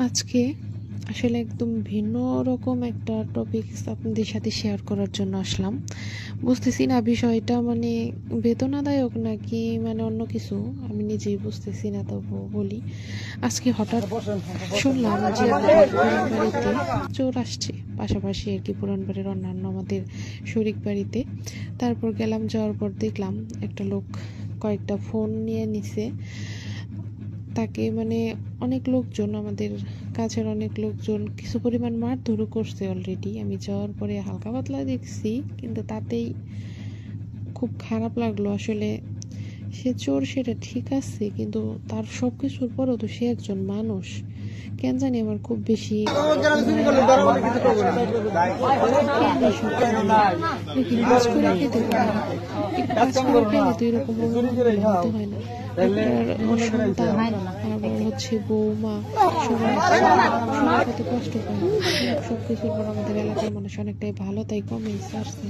আজকে আসলে একদম ভিন্ন রকম একটা টপিকস আপনাদের সাথে শেয়ার করার জন্য আসলাম। বুঝতেছি না বিষয়টা মানে বেদনাদায়ক নাকি মানে অন্য কিছু, আমি নিজেই বুঝতেছি না। তবুও বলি, আজকে হঠাৎ শুনলাম যে আমাদের পুরান বাড়িতে চোর আসছে, পাশাপাশি আর কি পুরান বাড়ির অন্যান্য আমাদের শরিক বাড়িতে। তারপর গেলাম, যাওয়ার পর দেখলাম একটা লোক কয়েকটা ফোন নিয়ে নিছে। তাকে মানে অনেক লোকজন, আমাদের কাছের অনেক লোকজন কিছু পরিমাণ মারধরও করছে অলরেডি। আমি যাওয়ার পরে হালকা পাতলা দেখছি, কিন্তু তাতেই খুব খারাপ লাগলো। আসলে সে চোর সেটা ঠিক আছে, কিন্তু তার সব কিছুর পরও তো সে একজন মানুষ। কেন জানি আমার খুব বেশি কাজ করে খেতে পারে, কাজ করে খেলে তো এরকম হতে হয় না। আপনার সন্তান, আবার হচ্ছে বৌমা, সবাই সবার কত কষ্ট পায়। সব কিছুর পর আমাদের এলাকার মানুষ অনেকটাই ভালো, তাই কমেই আসছে।